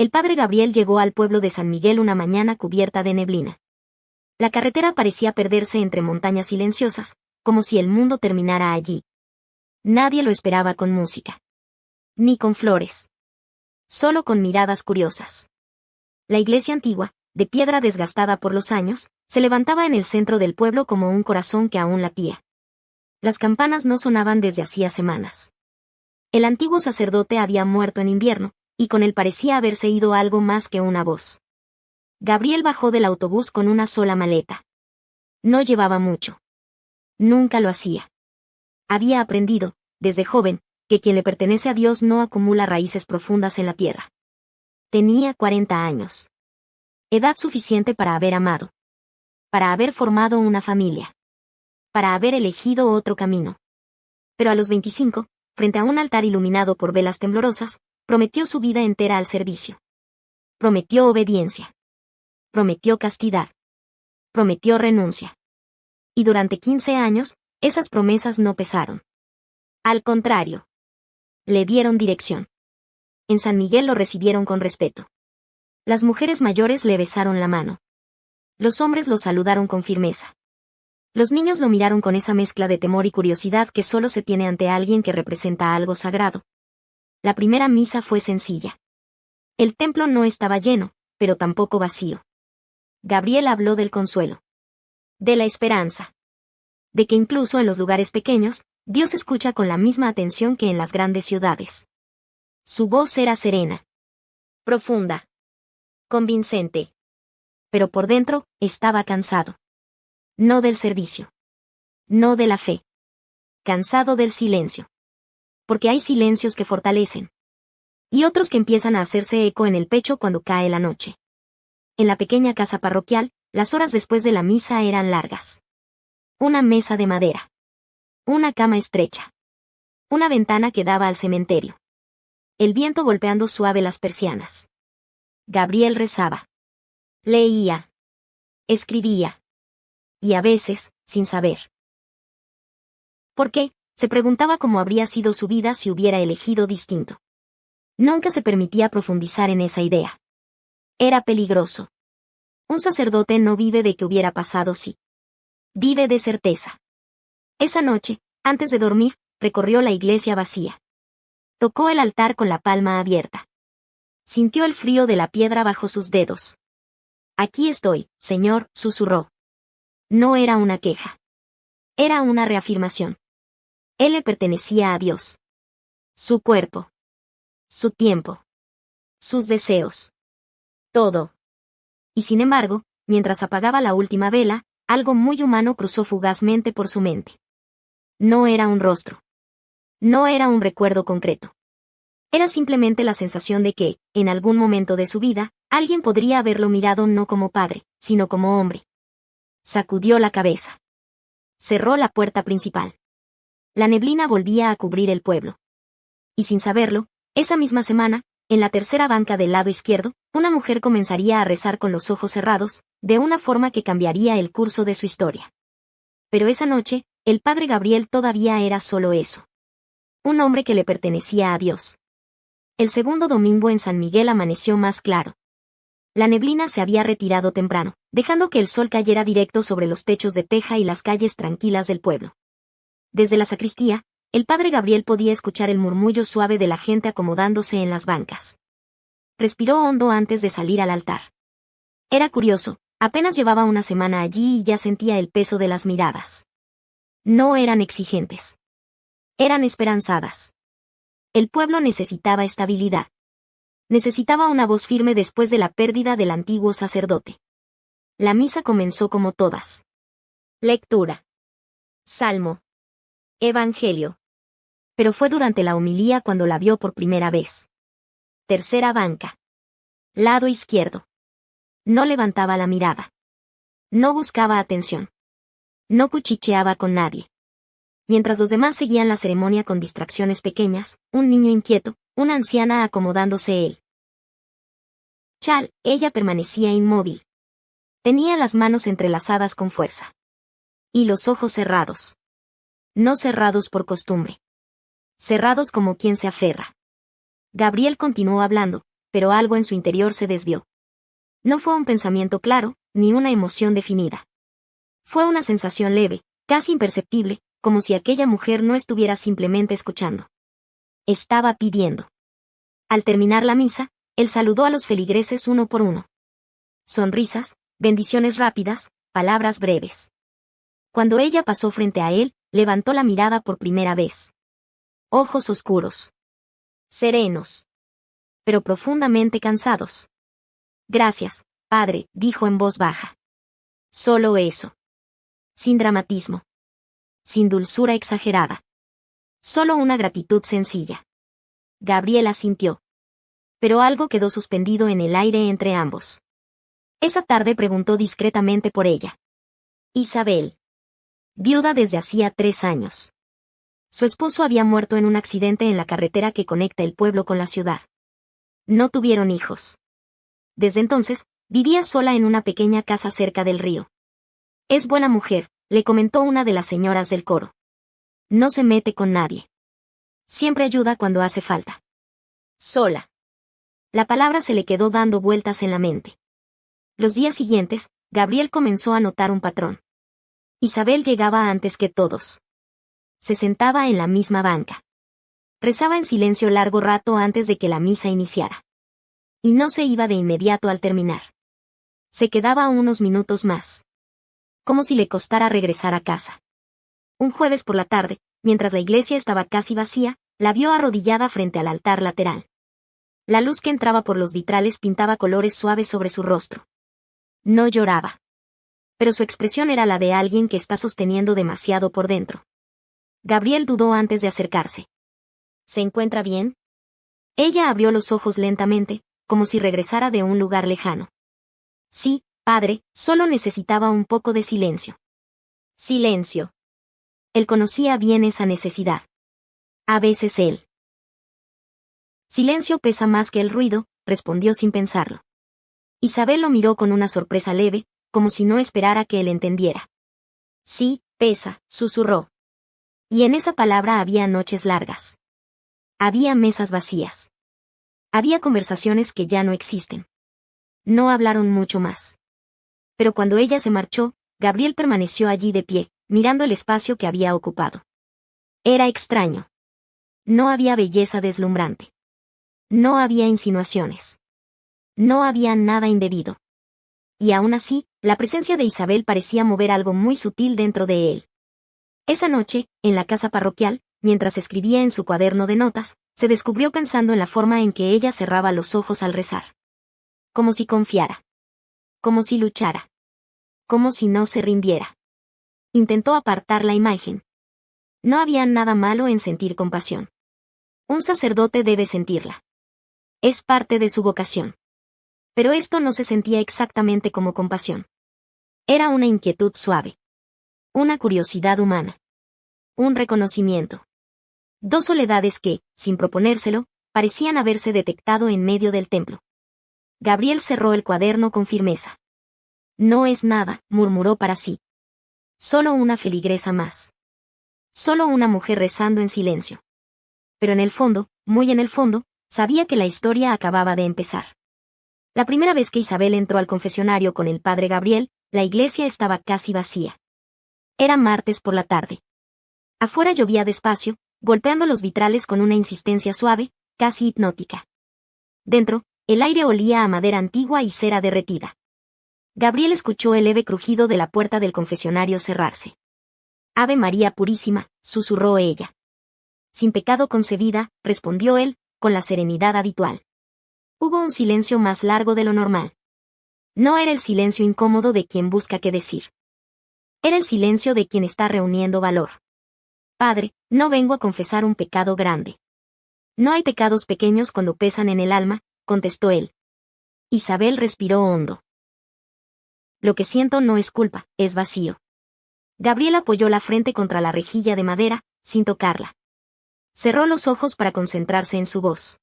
El padre Gabriel llegó al pueblo de San Miguel una mañana cubierta de neblina. La carretera parecía perderse entre montañas silenciosas, como si el mundo terminara allí. Nadie lo esperaba con música. Ni con flores. Solo con miradas curiosas. La iglesia antigua, de piedra desgastada por los años, se levantaba en el centro del pueblo como un corazón que aún latía. Las campanas no sonaban desde hacía semanas. El antiguo sacerdote había muerto en invierno, y con él parecía haberse ido algo más que una voz. Gabriel bajó del autobús con una sola maleta. No llevaba mucho. Nunca lo hacía. Había aprendido, desde joven, que quien le pertenece a Dios no acumula raíces profundas en la tierra. Tenía 40 años. Edad suficiente para haber amado. Para haber formado una familia. Para haber elegido otro camino. Pero a los 25, frente a un altar iluminado por velas temblorosas, prometió su vida entera al servicio. Prometió obediencia. Prometió castidad. Prometió renuncia. Y durante 15 años, esas promesas no pesaron. Al contrario. Le dieron dirección. En San Miguel lo recibieron con respeto. Las mujeres mayores le besaron la mano. Los hombres lo saludaron con firmeza. Los niños lo miraron con esa mezcla de temor y curiosidad que solo se tiene ante alguien que representa algo sagrado. La primera misa fue sencilla. El templo no estaba lleno, pero tampoco vacío. Gabriel habló del consuelo. De la esperanza. De que incluso en los lugares pequeños, Dios escucha con la misma atención que en las grandes ciudades. Su voz era serena. Profunda. Convincente. Pero por dentro, estaba cansado. No del servicio. No de la fe. Cansado del silencio. Porque hay silencios que fortalecen. Y otros que empiezan a hacerse eco en el pecho cuando cae la noche. En la pequeña casa parroquial, las horas después de la misa eran largas. Una mesa de madera. Una cama estrecha. Una ventana que daba al cementerio. El viento golpeando suave las persianas. Gabriel rezaba. Leía. Escribía. Y a veces, sin saber. ¿Por qué? Se preguntaba cómo habría sido su vida si hubiera elegido distinto. Nunca se permitía profundizar en esa idea. Era peligroso. Un sacerdote no vive de qué hubiera pasado si. Vive de certeza. Esa noche, antes de dormir, recorrió la iglesia vacía. Tocó el altar con la palma abierta. Sintió el frío de la piedra bajo sus dedos. Aquí estoy, Señor, susurró. No era una queja. Era una reafirmación. Él le pertenecía a Dios. Su cuerpo. Su tiempo. Sus deseos. Todo. Y sin embargo, mientras apagaba la última vela, algo muy humano cruzó fugazmente por su mente. No era un rostro. No era un recuerdo concreto. Era simplemente la sensación de que, en algún momento de su vida, alguien podría haberlo mirado no como padre, sino como hombre. Sacudió la cabeza. Cerró la puerta principal. La neblina volvía a cubrir el pueblo. Y sin saberlo, esa misma semana, en la tercera banca del lado izquierdo, una mujer comenzaría a rezar con los ojos cerrados, de una forma que cambiaría el curso de su historia. Pero esa noche, el padre Gabriel todavía era solo eso. Un hombre que le pertenecía a Dios. El segundo domingo en San Miguel amaneció más claro. La neblina se había retirado temprano, dejando que el sol cayera directo sobre los techos de teja y las calles tranquilas del pueblo. Desde la sacristía, el padre Gabriel podía escuchar el murmullo suave de la gente acomodándose en las bancas. Respiró hondo antes de salir al altar. Era curioso, apenas llevaba una semana allí y ya sentía el peso de las miradas. No eran exigentes. Eran esperanzadas. El pueblo necesitaba estabilidad. Necesitaba una voz firme después de la pérdida del antiguo sacerdote. La misa comenzó como todas. Lectura. Salmo. Evangelio. Pero fue durante la homilía cuando la vio por primera vez. Tercera banca. Lado izquierdo. No levantaba la mirada. No buscaba atención. No cuchicheaba con nadie. Mientras los demás seguían la ceremonia con distracciones pequeñas, un niño inquieto, una anciana acomodándose él. Ella permanecía inmóvil. Tenía las manos entrelazadas con fuerza. Y los ojos cerrados. No cerrados por costumbre. Cerrados como quien se aferra. Gabriel continuó hablando, pero algo en su interior se desvió. No fue un pensamiento claro, ni una emoción definida. Fue una sensación leve, casi imperceptible, como si aquella mujer no estuviera simplemente escuchando. Estaba pidiendo. Al terminar la misa, él saludó a los feligreses uno por uno. Sonrisas, bendiciones rápidas, palabras breves. Cuando ella pasó frente a él, levantó la mirada por primera vez. Ojos oscuros. Serenos. Pero profundamente cansados. Gracias, padre, dijo en voz baja. Solo eso. Sin dramatismo. Sin dulzura exagerada. Solo una gratitud sencilla. Gabriel asintió. Pero algo quedó suspendido en el aire entre ambos. Esa tarde preguntó discretamente por ella. Isabel. Viuda desde hacía 3 años. Su esposo había muerto en un accidente en la carretera que conecta el pueblo con la ciudad. No tuvieron hijos. Desde entonces, vivía sola en una pequeña casa cerca del río. Es buena mujer, le comentó una de las señoras del coro. No se mete con nadie. Siempre ayuda cuando hace falta. Sola. La palabra se le quedó dando vueltas en la mente. Los días siguientes, Gabriel comenzó a notar un patrón. Isabel llegaba antes que todos. Se sentaba en la misma banca. Rezaba en silencio largo rato antes de que la misa iniciara. Y no se iba de inmediato al terminar. Se quedaba unos minutos más. Como si le costara regresar a casa. Un jueves por la tarde, mientras la iglesia estaba casi vacía, la vio arrodillada frente al altar lateral. La luz que entraba por los vitrales pintaba colores suaves sobre su rostro. No lloraba. Pero su expresión era la de alguien que está sosteniendo demasiado por dentro. Gabriel dudó antes de acercarse. ¿Se encuentra bien? Ella abrió los ojos lentamente, como si regresara de un lugar lejano. Sí, padre, solo necesitaba un poco de silencio. Silencio. Él conocía bien esa necesidad. A veces él. Silencio pesa más que el ruido, respondió sin pensarlo. Isabel lo miró con una sorpresa leve, como si no esperara que él entendiera. Sí, pesa, susurró. Y en esa palabra había noches largas. Había mesas vacías. Había conversaciones que ya no existen. No hablaron mucho más. Pero cuando ella se marchó, Gabriel permaneció allí de pie, mirando el espacio que había ocupado. Era extraño. No había belleza deslumbrante. No había insinuaciones. No había nada indebido. Y aún así, la presencia de Isabel parecía mover algo muy sutil dentro de él. Esa noche, en la casa parroquial, mientras escribía en su cuaderno de notas, se descubrió pensando en la forma en que ella cerraba los ojos al rezar. Como si confiara. Como si luchara. Como si no se rindiera. Intentó apartar la imagen. No había nada malo en sentir compasión. Un sacerdote debe sentirla. Es parte de su vocación. Pero esto no se sentía exactamente como compasión. Era una inquietud suave. Una curiosidad humana. Un reconocimiento. 2 soledades que, sin proponérselo, parecían haberse detectado en medio del templo. Gabriel cerró el cuaderno con firmeza. No es nada, murmuró para sí. Solo una feligresa más. Solo una mujer rezando en silencio. Pero en el fondo, muy en el fondo, sabía que la historia acababa de empezar. La primera vez que Isabel entró al confesionario con el padre Gabriel, la iglesia estaba casi vacía. Era martes por la tarde. Afuera llovía despacio, golpeando los vitrales con una insistencia suave, casi hipnótica. Dentro, el aire olía a madera antigua y cera derretida. Gabriel escuchó el leve crujido de la puerta del confesionario cerrarse. Ave María Purísima, susurró ella. Sin pecado concebida, respondió él, con la serenidad habitual. Hubo un silencio más largo de lo normal. No era el silencio incómodo de quien busca qué decir. Era el silencio de quien está reuniendo valor. Padre, no vengo a confesar un pecado grande. No hay pecados pequeños cuando pesan en el alma, contestó él. Isabel respiró hondo. Lo que siento no es culpa, es vacío. Gabriel apoyó la frente contra la rejilla de madera, sin tocarla. Cerró los ojos para concentrarse en su voz.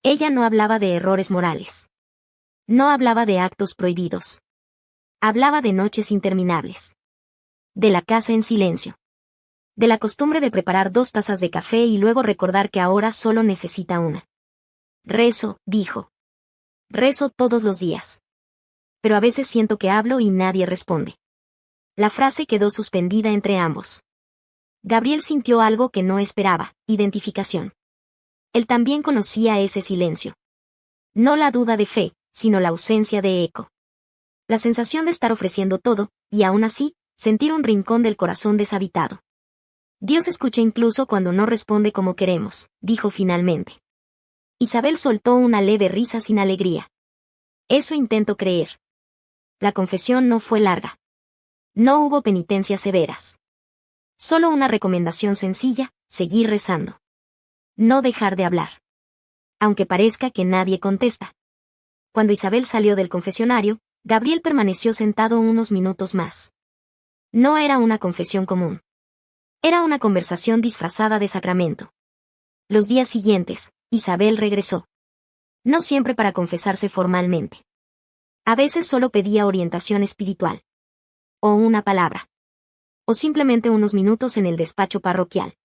Ella no hablaba de errores morales. No hablaba de actos prohibidos. Hablaba de noches interminables. De la casa en silencio. De la costumbre de preparar 2 tazas de café y luego recordar que ahora solo necesita una. Rezo, dijo. Rezo todos los días. Pero a veces siento que hablo y nadie responde. La frase quedó suspendida entre ambos. Gabriel sintió algo que no esperaba, identificación. Él también conocía ese silencio. No la duda de fe, sino la ausencia de eco. La sensación de estar ofreciendo todo, y aún así, sentir un rincón del corazón deshabitado. Dios escucha incluso cuando no responde como queremos, dijo finalmente. Isabel soltó una leve risa sin alegría. Eso intento creer. La confesión no fue larga. No hubo penitencias severas. Solo una recomendación sencilla, seguir rezando. No dejar de hablar. Aunque parezca que nadie contesta. Cuando Isabel salió del confesionario, Gabriel permaneció sentado unos minutos más. No era una confesión común. Era una conversación disfrazada de sacramento. Los días siguientes, Isabel regresó. No siempre para confesarse formalmente. A veces solo pedía orientación espiritual. O una palabra. O simplemente unos minutos en el despacho parroquial.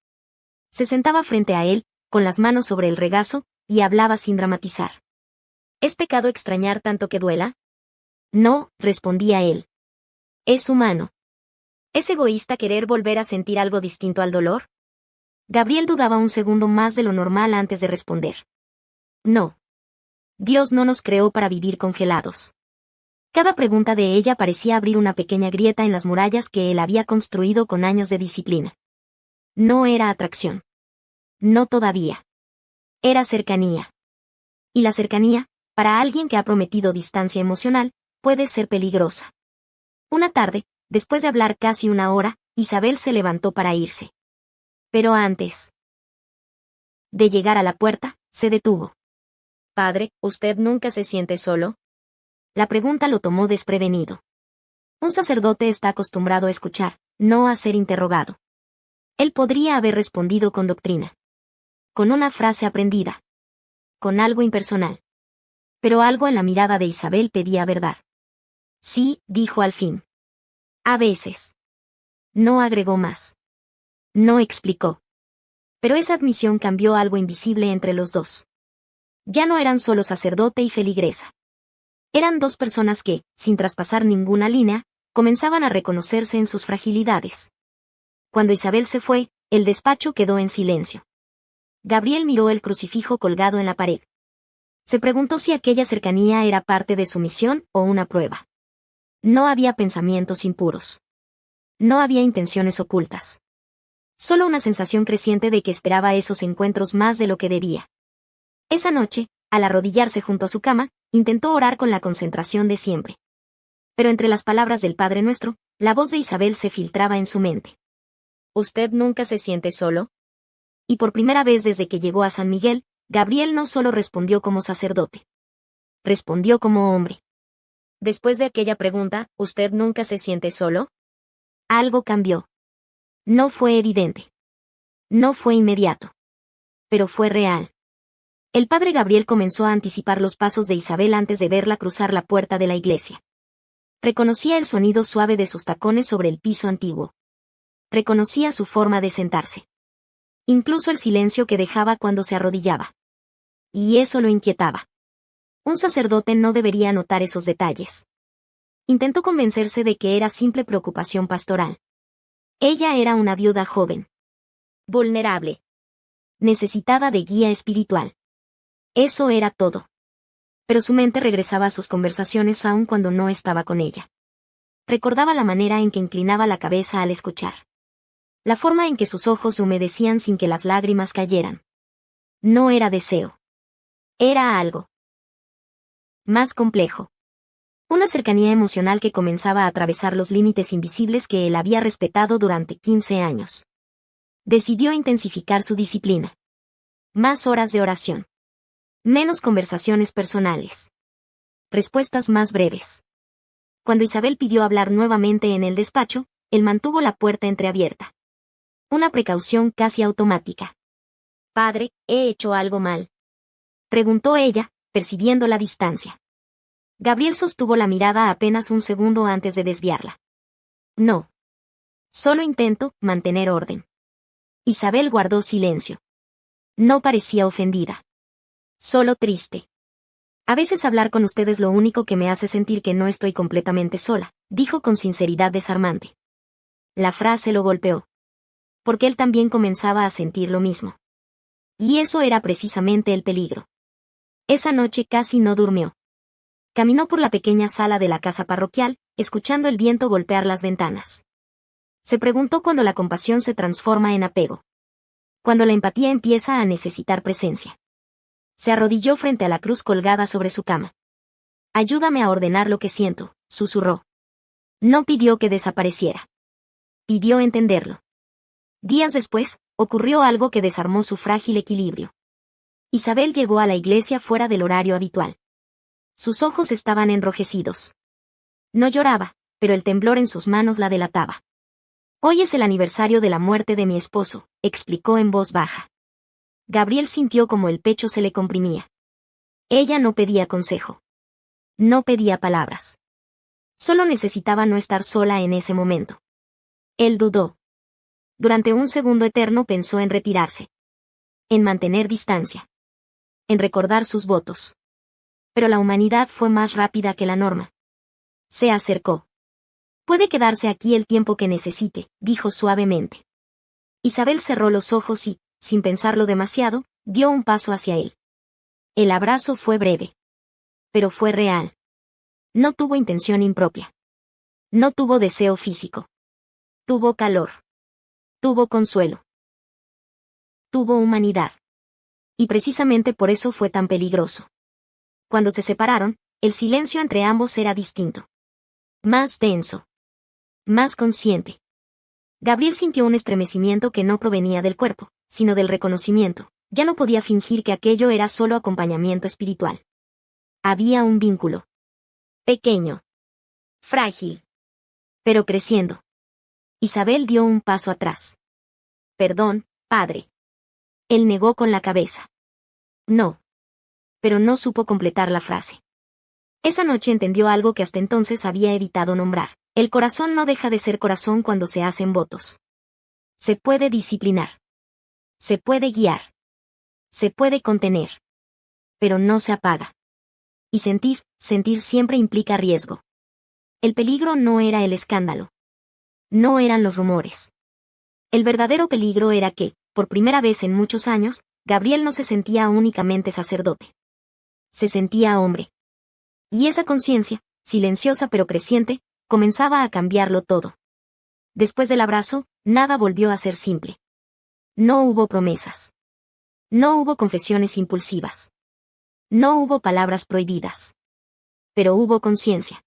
Se sentaba frente a él, con las manos sobre el regazo, y hablaba sin dramatizar. ¿Es pecado extrañar tanto que duela? No, respondía él. Es humano. ¿Es egoísta querer volver a sentir algo distinto al dolor? Gabriel dudaba un segundo más de lo normal antes de responder. No. Dios no nos creó para vivir congelados. Cada pregunta de ella parecía abrir una pequeña grieta en las murallas que él había construido con años de disciplina. No era atracción. No todavía. Era cercanía. Y la cercanía, para alguien que ha prometido distancia emocional, puede ser peligrosa. Una tarde, después de hablar casi una hora, Isabel se levantó para irse. Pero antes de llegar a la puerta, se detuvo. Padre, ¿usted nunca se siente solo? La pregunta lo tomó desprevenido. Un sacerdote está acostumbrado a escuchar, no a ser interrogado. Él podría haber respondido con doctrina. Con una frase aprendida. Con algo impersonal. Pero algo en la mirada de Isabel pedía verdad. Sí, dijo al fin. A veces. No agregó más. No explicó. Pero esa admisión cambió algo invisible entre los dos. Ya no eran solo sacerdote y feligresa. Eran dos personas que, sin traspasar ninguna línea, comenzaban a reconocerse en sus fragilidades. Cuando Isabel se fue, el despacho quedó en silencio. Gabriel miró el crucifijo colgado en la pared. Se preguntó si aquella cercanía era parte de su misión o una prueba. No había pensamientos impuros. No había intenciones ocultas. Solo una sensación creciente de que esperaba esos encuentros más de lo que debía. Esa noche, al arrodillarse junto a su cama, intentó orar con la concentración de siempre. Pero entre las palabras del Padre Nuestro, la voz de Isabel se filtraba en su mente. ¿Usted nunca se siente solo? Y por primera vez desde que llegó a San Miguel, Gabriel no solo respondió como sacerdote. Respondió como hombre. Después de aquella pregunta, ¿usted nunca se siente solo? Algo cambió. No fue evidente. No fue inmediato. Pero fue real. El padre Gabriel comenzó a anticipar los pasos de Isabel antes de verla cruzar la puerta de la iglesia. Reconocía el sonido suave de sus tacones sobre el piso antiguo. Reconocía su forma de sentarse. Incluso el silencio que dejaba cuando se arrodillaba. Y eso lo inquietaba. Un sacerdote no debería notar esos detalles. Intentó convencerse de que era simple preocupación pastoral. Ella era una viuda joven. Vulnerable. Necesitada de guía espiritual. Eso era todo. Pero su mente regresaba a sus conversaciones aun cuando no estaba con ella. Recordaba la manera en que inclinaba la cabeza al escuchar. La forma en que sus ojos se humedecían sin que las lágrimas cayeran. No era deseo. Era algo más complejo. Una cercanía emocional que comenzaba a atravesar los límites invisibles que él había respetado durante 15 años. Decidió intensificar su disciplina. Más horas de oración. Menos conversaciones personales. Respuestas más breves. Cuando Isabel pidió hablar nuevamente en el despacho, él mantuvo la puerta entreabierta. Una precaución casi automática. Padre, ¿he hecho algo mal? Preguntó ella, percibiendo la distancia. Gabriel sostuvo la mirada apenas un segundo antes de desviarla. No. Solo intento mantener orden. Isabel guardó silencio. No parecía ofendida. Solo triste. A veces hablar con usted es lo único que me hace sentir que no estoy completamente sola, dijo con sinceridad desarmante. La frase lo golpeó. Porque él también comenzaba a sentir lo mismo. Y eso era precisamente el peligro. Esa noche casi no durmió. Caminó por la pequeña sala de la casa parroquial, escuchando el viento golpear las ventanas. Se preguntó cuándo la compasión se transforma en apego. Cuando la empatía empieza a necesitar presencia. Se arrodilló frente a la cruz colgada sobre su cama. Ayúdame a ordenar lo que siento, susurró. No pidió que desapareciera. Pidió entenderlo. Días después, ocurrió algo que desarmó su frágil equilibrio. Isabel llegó a la iglesia fuera del horario habitual. Sus ojos estaban enrojecidos. No lloraba, pero el temblor en sus manos la delataba. Hoy es el aniversario de la muerte de mi esposo, explicó en voz baja. Gabriel sintió como el pecho se le comprimía. Ella no pedía consejo. No pedía palabras. Solo necesitaba no estar sola en ese momento. Él dudó. Durante un segundo eterno pensó en retirarse. En mantener distancia. En recordar sus votos. Pero la humanidad fue más rápida que la norma. Se acercó. Puede quedarse aquí el tiempo que necesite, dijo suavemente. Isabel cerró los ojos y, sin pensarlo demasiado, dio un paso hacia él. El abrazo fue breve. Pero fue real. No tuvo intención impropia. No tuvo deseo físico. Tuvo calor. Tuvo consuelo. Tuvo humanidad. Y precisamente por eso fue tan peligroso. Cuando se separaron, el silencio entre ambos era distinto. Más denso. Más consciente. Gabriel sintió un estremecimiento que no provenía del cuerpo, sino del reconocimiento. Ya no podía fingir que aquello era solo acompañamiento espiritual. Había un vínculo. Pequeño. Frágil. Pero creciendo. Isabel dio un paso atrás. Perdón, padre. Él negó con la cabeza. No. Pero no supo completar la frase. Esa noche entendió algo que hasta entonces había evitado nombrar. El corazón no deja de ser corazón cuando se hacen votos. Se puede disciplinar. Se puede guiar. Se puede contener. Pero no se apaga. Y sentir siempre implica riesgo. El peligro no era el escándalo. No eran los rumores. El verdadero peligro era que, por primera vez en muchos años, Gabriel no se sentía únicamente sacerdote. Se sentía hombre. Y esa conciencia, silenciosa pero creciente, comenzaba a cambiarlo todo. Después del abrazo, nada volvió a ser simple. No hubo promesas. No hubo confesiones impulsivas. No hubo palabras prohibidas. Pero hubo conciencia.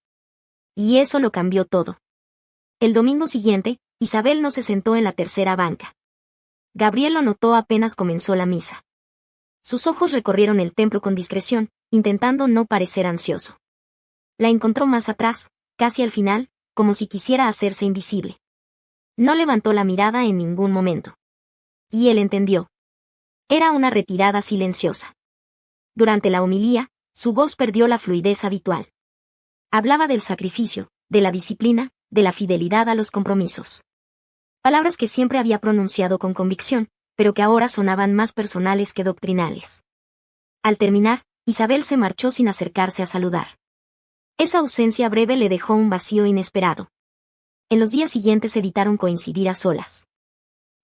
Y eso lo cambió todo. El domingo siguiente, Isabel no se sentó en la tercera banca. Gabriel lo notó apenas comenzó la misa. Sus ojos recorrieron el templo con discreción, intentando no parecer ansioso. La encontró más atrás, casi al final, como si quisiera hacerse invisible. No levantó la mirada en ningún momento. Y él entendió. Era una retirada silenciosa. Durante la homilía, su voz perdió la fluidez habitual. Hablaba del sacrificio, de la disciplina, de la fidelidad a los compromisos. Palabras que siempre había pronunciado con convicción, pero que ahora sonaban más personales que doctrinales. Al terminar, Isabel se marchó sin acercarse a saludar. Esa ausencia breve le dejó un vacío inesperado. En los días siguientes evitaron coincidir a solas.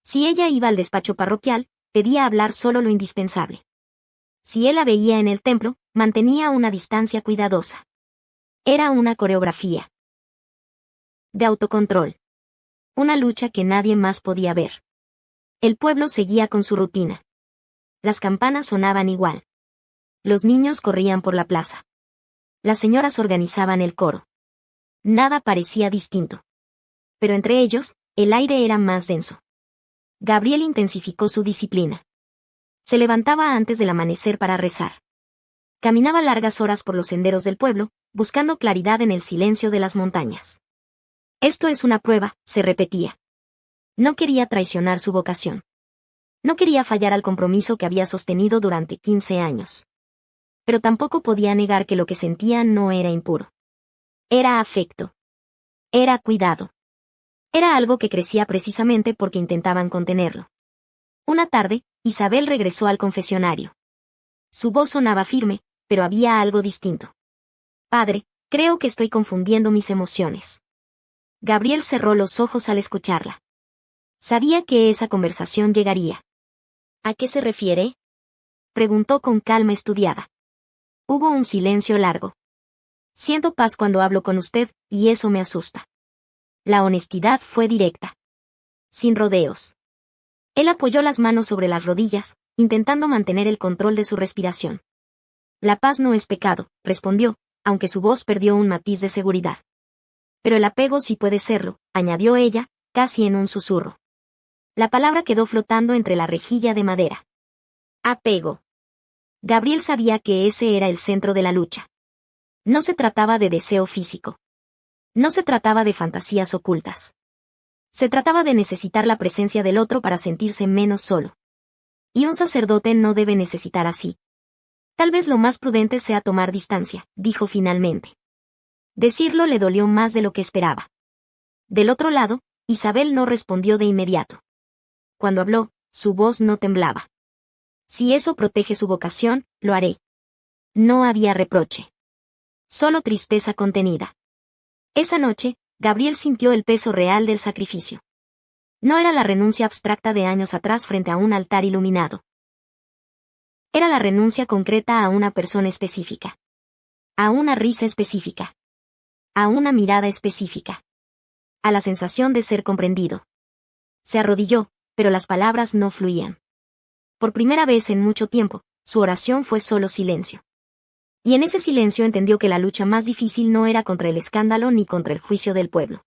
Si ella iba al despacho parroquial, pedía hablar solo lo indispensable. Si él la veía en el templo, mantenía una distancia cuidadosa. Era una coreografía de autocontrol. Una lucha que nadie más podía ver. El pueblo seguía con su rutina. Las campanas sonaban igual. Los niños corrían por la plaza. Las señoras organizaban el coro. Nada parecía distinto. Pero entre ellos, el aire era más denso. Gabriel intensificó su disciplina. Se levantaba antes del amanecer para rezar. Caminaba largas horas por los senderos del pueblo, buscando claridad en el silencio de las montañas. Esto es una prueba, se repetía. No quería traicionar su vocación. No quería fallar al compromiso que había sostenido durante 15 años. Pero tampoco podía negar que lo que sentía no era impuro. Era afecto. Era cuidado. Era algo que crecía precisamente porque intentaban contenerlo. Una tarde, Isabel regresó al confesionario. Su voz sonaba firme, pero había algo distinto. Padre, creo que estoy confundiendo mis emociones. Gabriel cerró los ojos al escucharla. Sabía que esa conversación llegaría. ¿A qué se refiere? Preguntó con calma estudiada. Hubo un silencio largo. Siento paz cuando hablo con usted, y eso me asusta. La honestidad fue directa. Sin rodeos. Él apoyó las manos sobre las rodillas, intentando mantener el control de su respiración. La paz no es pecado, respondió, aunque su voz perdió un matiz de seguridad. Pero el apego sí puede serlo, añadió ella, casi en un susurro. La palabra quedó flotando entre la rejilla de madera. Apego. Gabriel sabía que ese era el centro de la lucha. No se trataba de deseo físico. No se trataba de fantasías ocultas. Se trataba de necesitar la presencia del otro para sentirse menos solo. Y un sacerdote no debe necesitar así. Tal vez lo más prudente sea tomar distancia, dijo finalmente. Decirlo le dolió más de lo que esperaba. Del otro lado, Isabel no respondió de inmediato. Cuando habló, su voz no temblaba. Si eso protege su vocación, lo haré. No había reproche. Solo tristeza contenida. Esa noche, Gabriel sintió el peso real del sacrificio. No era la renuncia abstracta de años atrás frente a un altar iluminado. Era la renuncia concreta a una persona específica. A una risa específica. A una mirada específica. A la sensación de ser comprendido. Se arrodilló, pero las palabras no fluían. Por primera vez en mucho tiempo, su oración fue solo silencio. Y en ese silencio entendió que la lucha más difícil no era contra el escándalo ni contra el juicio del pueblo.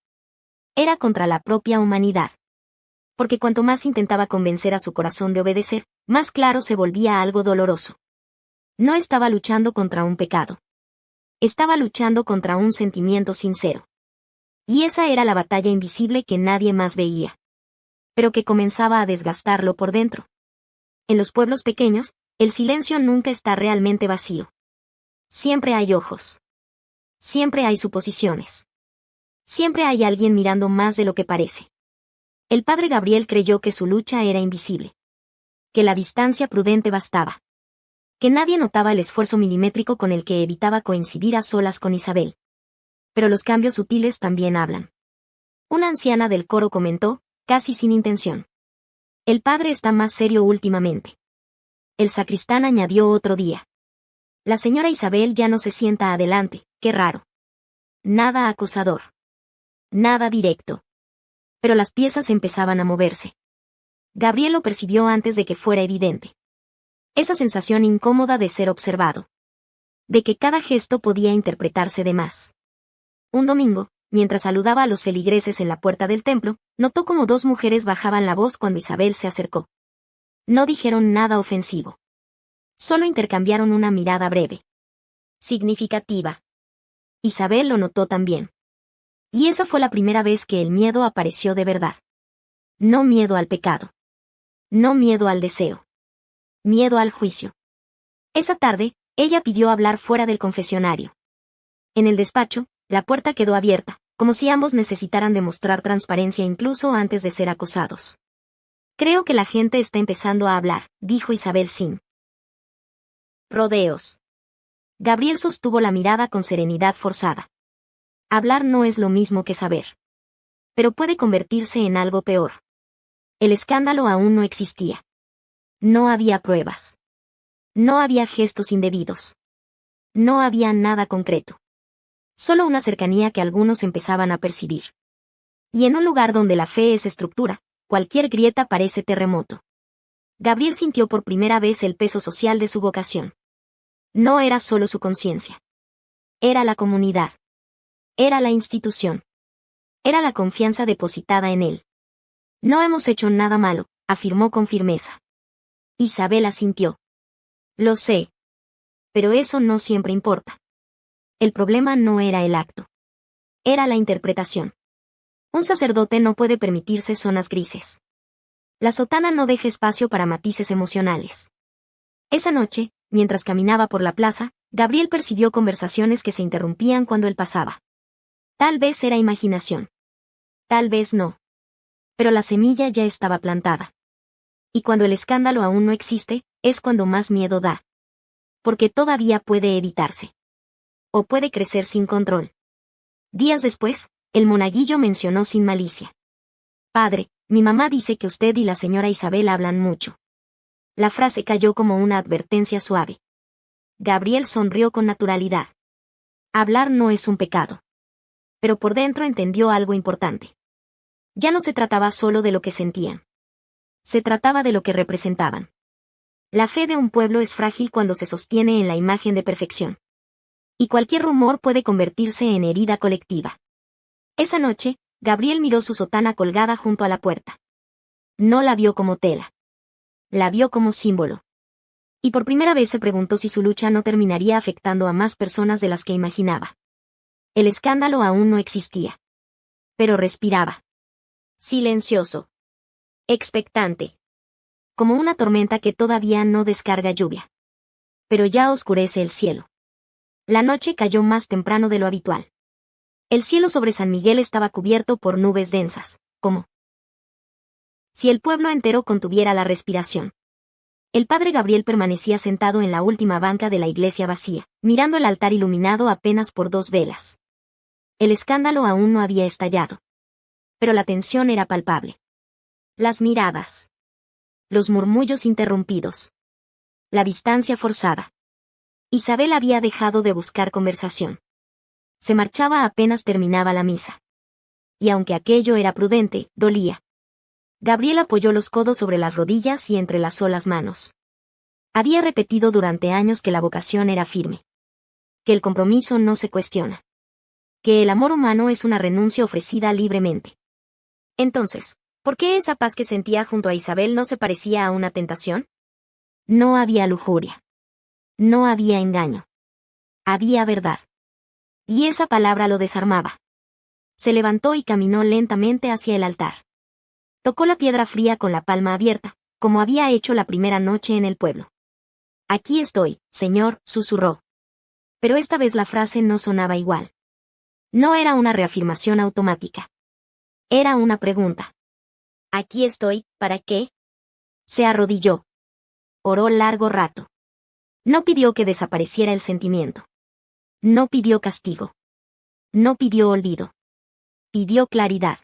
Era contra la propia humanidad. Porque cuanto más intentaba convencer a su corazón de obedecer, más claro se volvía algo doloroso. No estaba luchando contra un pecado. Estaba luchando contra un sentimiento sincero. Y esa era la batalla invisible que nadie más veía. Pero que comenzaba a desgastarlo por dentro. En los pueblos pequeños, el silencio nunca está realmente vacío. Siempre hay ojos. Siempre hay suposiciones. Siempre hay alguien mirando más de lo que parece. El padre Gabriel creyó que su lucha era invisible. Que la distancia prudente bastaba. Que nadie notaba el esfuerzo milimétrico con el que evitaba coincidir a solas con Isabel. Pero los cambios sutiles también hablan. Una anciana del coro comentó, casi sin intención. El padre está más serio últimamente. El sacristán añadió otro día. La señora Isabel ya no se sienta adelante, qué raro. Nada acusador. Nada directo. Pero las piezas empezaban a moverse. Gabriel lo percibió antes de que fuera evidente. Esa sensación incómoda de ser observado. De que cada gesto podía interpretarse de más. Un domingo, mientras saludaba a los feligreses en la puerta del templo, notó como dos mujeres bajaban la voz cuando Isabel se acercó. No dijeron nada ofensivo. Solo intercambiaron una mirada breve. Significativa. Isabel lo notó también. Y esa fue la primera vez que el miedo apareció de verdad. No miedo al pecado. No miedo al deseo. Miedo al juicio. Esa tarde, ella pidió hablar fuera del confesionario. En el despacho, la puerta quedó abierta, como si ambos necesitaran demostrar transparencia incluso antes de ser acosados. Creo que la gente está empezando a hablar, dijo Isabel sin rodeos. Gabriel sostuvo la mirada con serenidad forzada. Hablar no es lo mismo que saber. Pero puede convertirse en algo peor. El escándalo aún no existía. No había pruebas. No había gestos indebidos. No había nada concreto. Solo una cercanía que algunos empezaban a percibir. Y en un lugar donde la fe es estructura, cualquier grieta parece terremoto. Gabriel sintió por primera vez el peso social de su vocación. No era solo su conciencia. Era la comunidad. Era la institución. Era la confianza depositada en él. No hemos hecho nada malo, afirmó con firmeza. Isabel asintió. Lo sé. Pero eso no siempre importa. El problema no era el acto. Era la interpretación. Un sacerdote no puede permitirse zonas grises. La sotana no deja espacio para matices emocionales. Esa noche, mientras caminaba por la plaza, Gabriel percibió conversaciones que se interrumpían cuando él pasaba. Tal vez era imaginación. Tal vez no. Pero la semilla ya estaba plantada. Y cuando el escándalo aún no existe, es cuando más miedo da. porque todavía puede evitarse. O puede crecer sin control. Días después, el monaguillo mencionó sin malicia: Padre, mi mamá dice que usted y la señora Isabel hablan mucho. La frase cayó como una advertencia suave. Gabriel sonrió con naturalidad. Hablar no es un pecado. Pero por dentro entendió algo importante. Ya no se trataba solo de lo que sentían. Se trataba de lo que representaban. La fe de un pueblo es frágil cuando se sostiene en la imagen de perfección. Y cualquier rumor puede convertirse en herida colectiva. Esa noche, Gabriel miró su sotana colgada junto a la puerta. No la vio como tela. La vio como símbolo. Y por primera vez se preguntó si su lucha no terminaría afectando a más personas de las que imaginaba. El escándalo aún no existía. Pero respiraba. Silencioso. Expectante. Como una tormenta que todavía no descarga lluvia. Pero ya oscurece el cielo. La noche cayó más temprano de lo habitual. El cielo sobre San Miguel estaba cubierto por nubes densas, como si el pueblo entero contuviera la respiración. El padre Gabriel permanecía sentado en la última banca de la iglesia vacía, mirando el altar iluminado apenas por 2 velas. El escándalo aún no había estallado. Pero la tensión era palpable. Las miradas. Los murmullos interrumpidos. La distancia forzada. Isabel había dejado de buscar conversación. Se marchaba apenas terminaba la misa. Y aunque aquello era prudente, dolía. Gabriel apoyó los codos sobre las rodillas y entrelazó las manos. Había repetido durante años que la vocación era firme. Que el compromiso no se cuestiona. Que el amor humano es una renuncia ofrecida libremente. Entonces, ¿por qué esa paz que sentía junto a Isabel no se parecía a una tentación? No había lujuria. No había engaño. Había verdad. Y esa palabra lo desarmaba. Se levantó y caminó lentamente hacia el altar. Tocó la piedra fría con la palma abierta, como había hecho la primera noche en el pueblo. Aquí estoy, Señor, susurró. Pero esta vez la frase no sonaba igual. No era una reafirmación automática. Era una pregunta. Aquí estoy, ¿para qué? Se arrodilló. Oró largo rato. No pidió que desapareciera el sentimiento. No pidió castigo. No pidió olvido. Pidió claridad.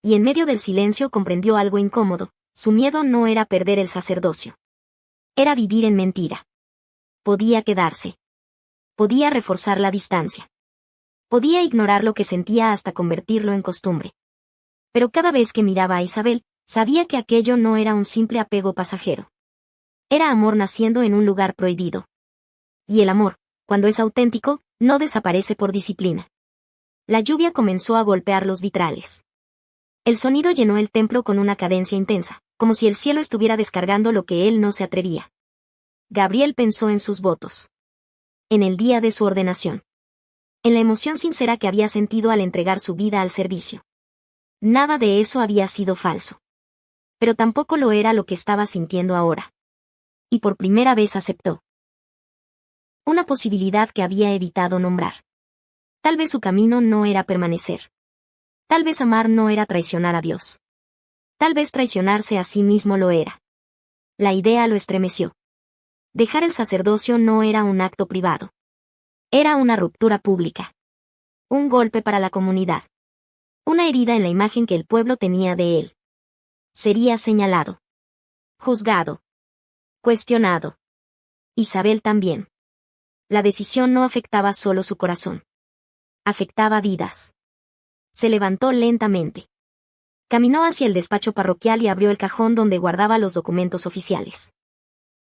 Y en medio del silencio comprendió algo incómodo: su miedo no era perder el sacerdocio. Era vivir en mentira. Podía quedarse. Podía reforzar la distancia. Podía ignorar lo que sentía hasta convertirlo en costumbre. Pero cada vez que miraba a Isabel, sabía que aquello no era un simple apego pasajero. Era amor naciendo en un lugar prohibido. Y el amor, cuando es auténtico, no desaparece por disciplina. La lluvia comenzó a golpear los vitrales. El sonido llenó el templo con una cadencia intensa, como si el cielo estuviera descargando lo que él no se atrevía. Gabriel pensó en sus votos. En el día de su ordenación. En la emoción sincera que había sentido al entregar su vida al servicio. Nada de eso había sido falso. Pero tampoco lo era lo que estaba sintiendo ahora. Y por primera vez aceptó. Una posibilidad que había evitado nombrar. Tal vez su camino no era permanecer. Tal vez amar no era traicionar a Dios. Tal vez traicionarse a sí mismo lo era. La idea lo estremeció. Dejar el sacerdocio no era un acto privado. Era una ruptura pública. Un golpe para la comunidad. Una herida en la imagen que el pueblo tenía de él. Sería señalado. Juzgado. Cuestionado. Isabel también. La decisión no afectaba solo su corazón. Afectaba vidas. Se levantó lentamente. Caminó hacia el despacho parroquial y abrió el cajón donde guardaba los documentos oficiales.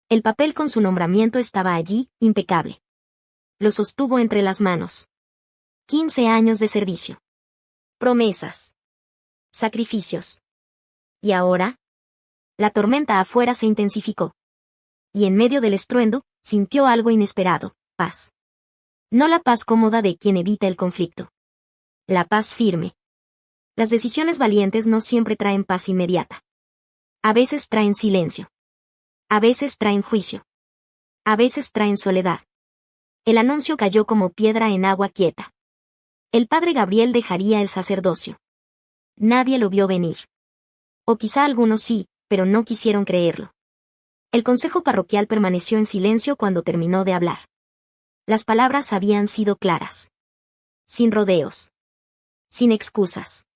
El papel con su nombramiento estaba allí, impecable. Lo sostuvo entre las manos. 15 años de servicio. Promesas. Sacrificios. ¿Y ahora? La tormenta afuera se intensificó. Y en medio del estruendo, sintió algo inesperado: paz. No la paz cómoda de quien evita el conflicto. La paz firme. Las decisiones valientes no siempre traen paz inmediata. A veces traen silencio. A veces traen juicio. A veces traen soledad. El anuncio cayó como piedra en agua quieta. El padre Gabriel dejaría el sacerdocio. Nadie lo vio venir. O quizá algunos sí, pero no quisieron creerlo. El consejo parroquial permaneció en silencio cuando terminó de hablar. Las palabras habían sido claras. Sin rodeos. Sin excusas.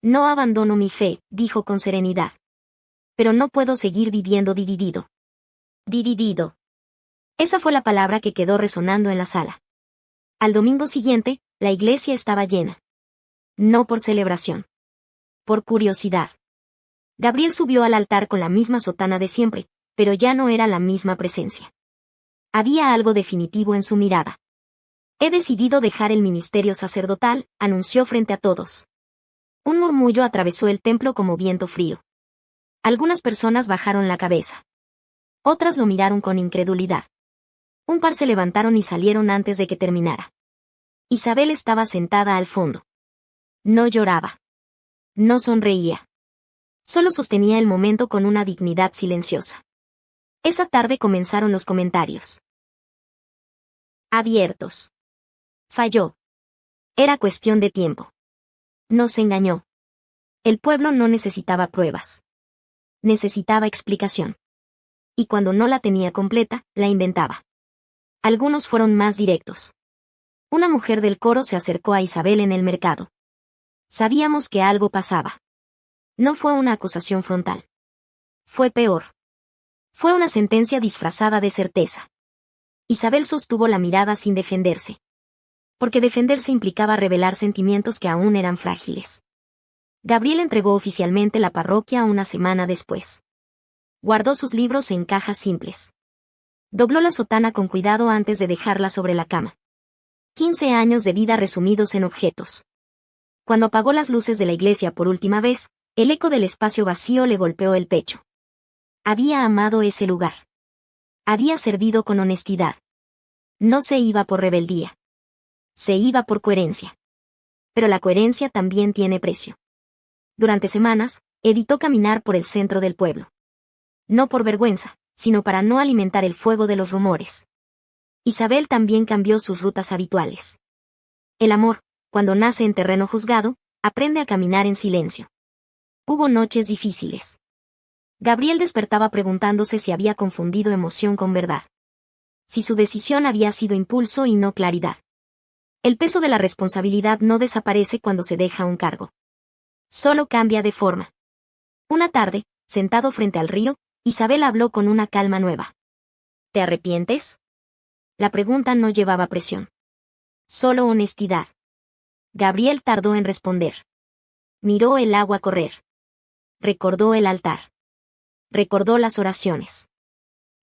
No abandono mi fe, dijo con serenidad. Pero no puedo seguir viviendo dividido. Dividido. Esa fue la palabra que quedó resonando en la sala. Al domingo siguiente, la iglesia estaba llena. No por celebración. Por curiosidad. Gabriel subió al altar con la misma sotana de siempre, pero ya no era la misma presencia. Había algo definitivo en su mirada. He decidido dejar el ministerio sacerdotal, anunció frente a todos. Un murmullo atravesó el templo como viento frío. Algunas personas bajaron la cabeza. Otras lo miraron con incredulidad. Un par se levantaron y salieron antes de que terminara. Isabel estaba sentada al fondo. No lloraba. No sonreía. Solo sostenía el momento con una dignidad silenciosa. Esa tarde comenzaron los comentarios. Abiertos. Falló. Era cuestión de tiempo. Nos engañó. El pueblo no necesitaba pruebas. Necesitaba explicación. Y cuando no la tenía completa, la inventaba. Algunos fueron más directos. Una mujer del coro se acercó a Isabel en el mercado. Sabíamos que algo pasaba. No fue una acusación frontal. Fue peor. Fue una sentencia disfrazada de certeza. Isabel sostuvo la mirada sin defenderse. Porque defenderse implicaba revelar sentimientos que aún eran frágiles. Gabriel entregó oficialmente la parroquia una semana después. Guardó sus libros en cajas simples. Dobló la sotana con cuidado antes de dejarla sobre la cama. 15 años de vida resumidos en objetos. Cuando apagó las luces de la iglesia por última vez, el eco del espacio vacío le golpeó el pecho. Había amado ese lugar. Había servido con honestidad. No se iba por rebeldía. Se iba por coherencia. Pero la coherencia también tiene precio. Durante semanas, evitó caminar por el centro del pueblo. No por vergüenza, sino para no alimentar el fuego de los rumores. Isabel también cambió sus rutas habituales. El amor, cuando nace en terreno juzgado, aprende a caminar en silencio. Hubo noches difíciles. Gabriel despertaba preguntándose si había confundido emoción con verdad. Si su decisión había sido impulso y no claridad. El peso de la responsabilidad no desaparece cuando se deja un cargo. Solo cambia de forma. Una tarde, sentado frente al río, Isabel habló con una calma nueva. ¿Te arrepientes? La pregunta no llevaba presión. Solo honestidad. Gabriel tardó en responder. Miró el agua correr. Recordó el altar. Recordó las oraciones.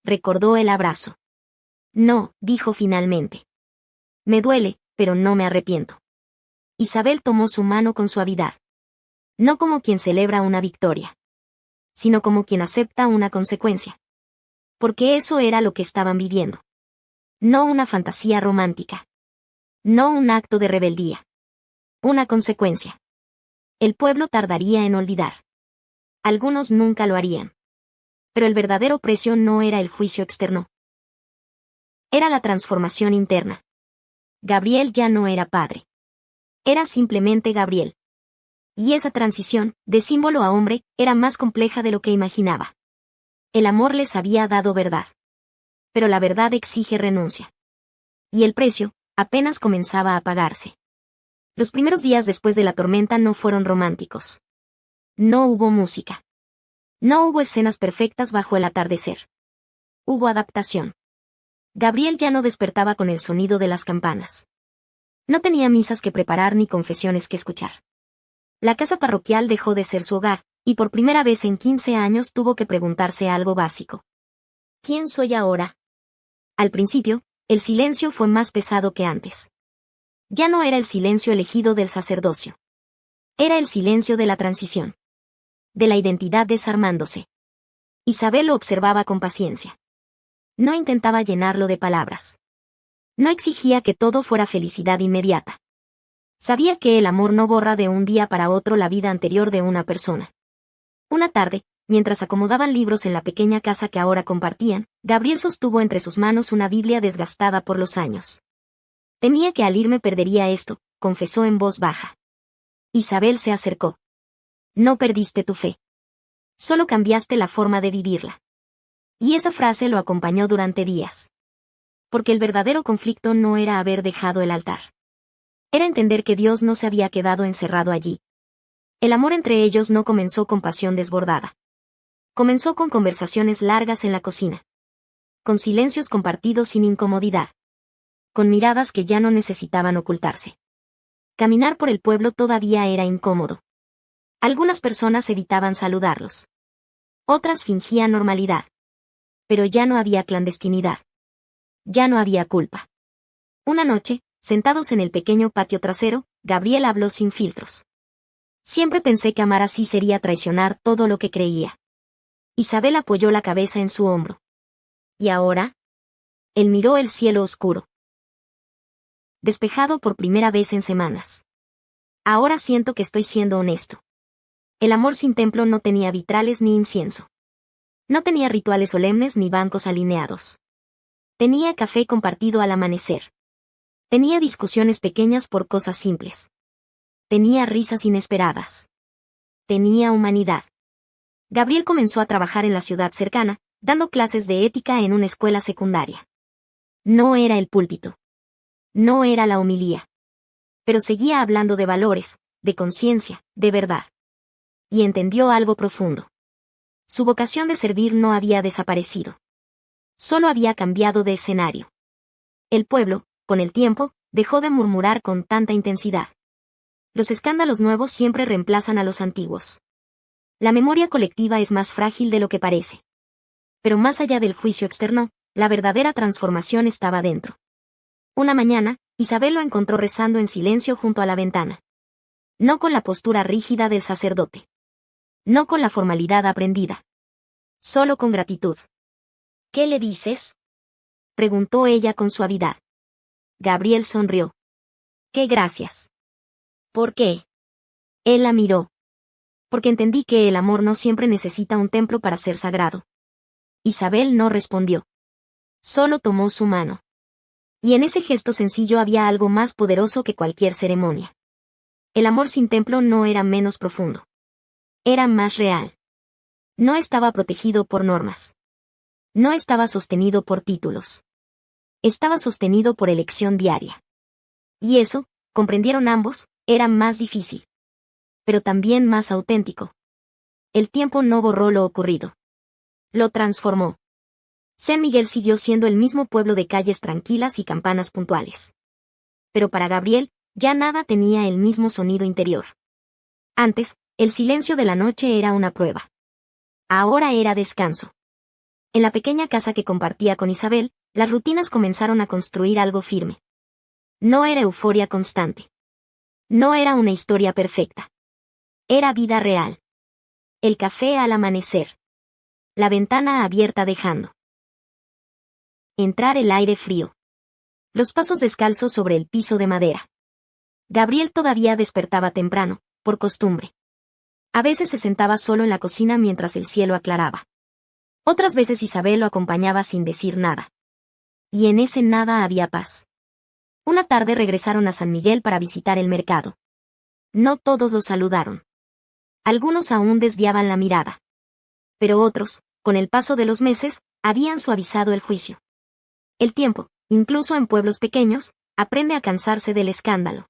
Recordó el abrazo. No, dijo finalmente. Me duele, pero no me arrepiento. Isabel tomó su mano con suavidad. No como quien celebra una victoria, sino como quien acepta una consecuencia. Porque eso era lo que estaban viviendo. No una fantasía romántica. No un acto de rebeldía. Una consecuencia. El pueblo tardaría en olvidar. Algunos nunca lo harían. Pero el verdadero precio no era el juicio externo. Era la transformación interna. Gabriel ya no era padre. Era simplemente Gabriel. Y esa transición, de símbolo a hombre, era más compleja de lo que imaginaba. El amor les había dado verdad. Pero la verdad exige renuncia. Y el precio, apenas comenzaba a pagarse. Los primeros días después de la tormenta no fueron románticos. No hubo música. No hubo escenas perfectas bajo el atardecer. Hubo adaptación. Gabriel ya no despertaba con el sonido de las campanas. No tenía misas que preparar ni confesiones que escuchar. La casa parroquial dejó de ser su hogar, y por primera vez en 15 años tuvo que preguntarse algo básico. ¿Quién soy ahora? Al principio, el silencio fue más pesado que antes. Ya no era el silencio elegido del sacerdocio. Era el silencio de la transición. De la identidad desarmándose. Isabel lo observaba con paciencia. No intentaba llenarlo de palabras. No exigía que todo fuera felicidad inmediata. Sabía que el amor no borra de un día para otro la vida anterior de una persona. Una tarde, mientras acomodaban libros en la pequeña casa que ahora compartían, Gabriel sostuvo entre sus manos una Biblia desgastada por los años. Temía que al irme perdería esto, confesó en voz baja. Isabel se acercó. No perdiste tu fe. Solo cambiaste la forma de vivirla. Y esa frase lo acompañó durante días. Porque el verdadero conflicto no era haber dejado el altar. Era entender que Dios no se había quedado encerrado allí. El amor entre ellos no comenzó con pasión desbordada. Comenzó con conversaciones largas en la cocina. Con silencios compartidos sin incomodidad. Con miradas que ya no necesitaban ocultarse. Caminar por el pueblo todavía era incómodo. Algunas personas evitaban saludarlos. Otras fingían normalidad. Pero ya no había clandestinidad. Ya no había culpa. Una noche, sentados en el pequeño patio trasero, Gabriel habló sin filtros. Siempre pensé que amar así sería traicionar todo lo que creía. Isabel apoyó la cabeza en su hombro. ¿Y ahora? Él miró el cielo oscuro. Despejado por primera vez en semanas. Ahora siento que estoy siendo honesto. El amor sin templo no tenía vitrales ni incienso. No tenía rituales solemnes ni bancos alineados. Tenía café compartido al amanecer. Tenía discusiones pequeñas por cosas simples. Tenía risas inesperadas. Tenía humanidad. Gabriel comenzó a trabajar en la ciudad cercana, dando clases de ética en una escuela secundaria. No era el púlpito. No era la homilía. Pero seguía hablando de valores, de conciencia, de verdad. Y entendió algo profundo. Su vocación de servir no había desaparecido. Solo había cambiado de escenario. El pueblo, con el tiempo, dejó de murmurar con tanta intensidad. Los escándalos nuevos siempre reemplazan a los antiguos. La memoria colectiva es más frágil de lo que parece. Pero más allá del juicio externo, la verdadera transformación estaba dentro. Una mañana, Isabel lo encontró rezando en silencio junto a la ventana. No con la postura rígida del sacerdote. No con la formalidad aprendida. Solo con gratitud. ¿Qué le dices?, preguntó ella con suavidad. Gabriel sonrió. «¿Qué gracias?» «¿Por qué?» Él la miró. «Porque entendí que el amor no siempre necesita un templo para ser sagrado». Isabel no respondió. Solo tomó su mano. Y en ese gesto sencillo había algo más poderoso que cualquier ceremonia. El amor sin templo no era menos profundo. Era más real. No estaba protegido por normas. No estaba sostenido por títulos. Estaba sostenido por elección diaria. Y eso, comprendieron ambos, era más difícil. Pero también más auténtico. El tiempo no borró lo ocurrido. Lo transformó. San Miguel siguió siendo el mismo pueblo de calles tranquilas y campanas puntuales. Pero para Gabriel, ya nada tenía el mismo sonido interior. Antes, el silencio de la noche era una prueba. Ahora era descanso. En la pequeña casa que compartía con Isabel, las rutinas comenzaron a construir algo firme. No era euforia constante. No era una historia perfecta. Era vida real. El café al amanecer. La ventana abierta dejando entrar el aire frío. Los pasos descalzos sobre el piso de madera. Gabriel todavía despertaba temprano, por costumbre. A veces se sentaba solo en la cocina mientras el cielo aclaraba. Otras veces Isabel lo acompañaba sin decir nada. Y en ese nada había paz. Una tarde regresaron a San Miguel para visitar el mercado. No todos lo saludaron. Algunos aún desviaban la mirada. Pero otros, con el paso de los meses, habían suavizado el juicio. El tiempo, incluso en pueblos pequeños, aprende a cansarse del escándalo.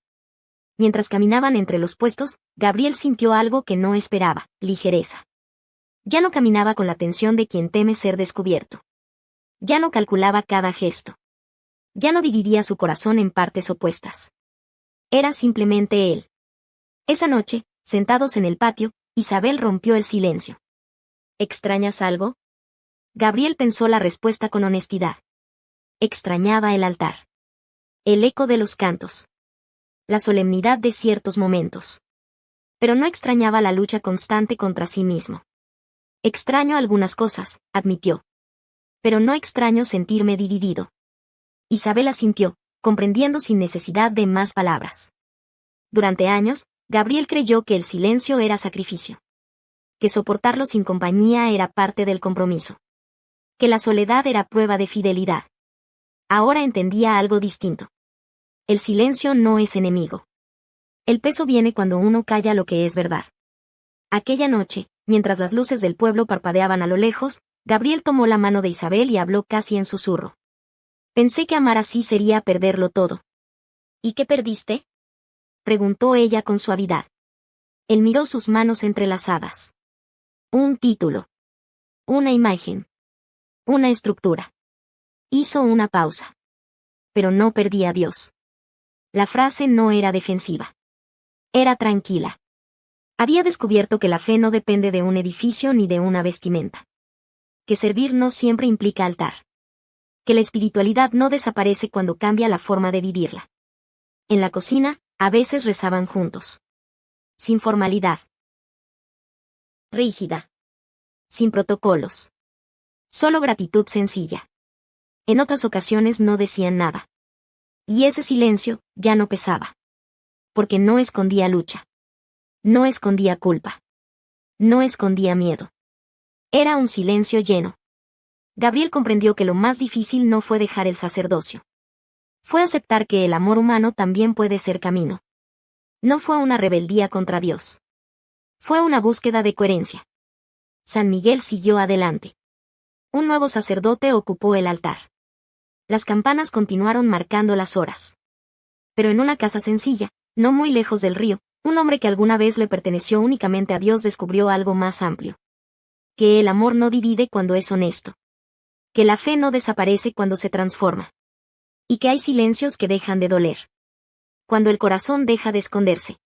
Mientras caminaban entre los puestos, Gabriel sintió algo que no esperaba, ligereza. Ya no caminaba con la tensión de quien teme ser descubierto. Ya no calculaba cada gesto. Ya no dividía su corazón en partes opuestas. Era simplemente él. Esa noche, sentados en el patio, Isabel rompió el silencio. ¿Extrañas algo? Gabriel pensó la respuesta con honestidad. Extrañaba el altar. El eco de los cantos. La solemnidad de ciertos momentos. Pero no extrañaba la lucha constante contra sí mismo. Extraño algunas cosas, admitió. Pero no extraño sentirme dividido. Isabel asintió, comprendiendo sin necesidad de más palabras. Durante años, Gabriel creyó que el silencio era sacrificio. Que soportarlo sin compañía era parte del compromiso. Que la soledad era prueba de fidelidad. Ahora entendía algo distinto. El silencio no es enemigo. El peso viene cuando uno calla lo que es verdad. Aquella noche, mientras las luces del pueblo parpadeaban a lo lejos, Gabriel tomó la mano de Isabel y habló casi en susurro. Pensé que amar así sería perderlo todo. ¿Y qué perdiste? Preguntó ella con suavidad. Él miró sus manos entrelazadas. Un título. Una imagen. Una estructura. Hizo una pausa. Pero no perdí a Dios. La frase no era defensiva. Era tranquila. Había descubierto que la fe no depende de un edificio ni de una vestimenta. Que servir no siempre implica altar. Que la espiritualidad no desaparece cuando cambia la forma de vivirla. En la cocina, a veces rezaban juntos. Sin formalidad. Rígida. Sin protocolos. Solo gratitud sencilla. En otras ocasiones no decían nada. Y ese silencio ya no pesaba. Porque no escondía lucha. No escondía culpa. No escondía miedo. Era un silencio lleno. Gabriel comprendió que lo más difícil no fue dejar el sacerdocio. Fue aceptar que el amor humano también puede ser camino. No fue una rebeldía contra Dios. Fue una búsqueda de coherencia. San Miguel siguió adelante. Un nuevo sacerdote ocupó el altar. Las campanas continuaron marcando las horas. Pero en una casa sencilla, no muy lejos del río, un hombre que alguna vez le perteneció únicamente a Dios descubrió algo más amplio. Que el amor no divide cuando es honesto. Que la fe no desaparece cuando se transforma. Y que hay silencios que dejan de doler. Cuando el corazón deja de esconderse.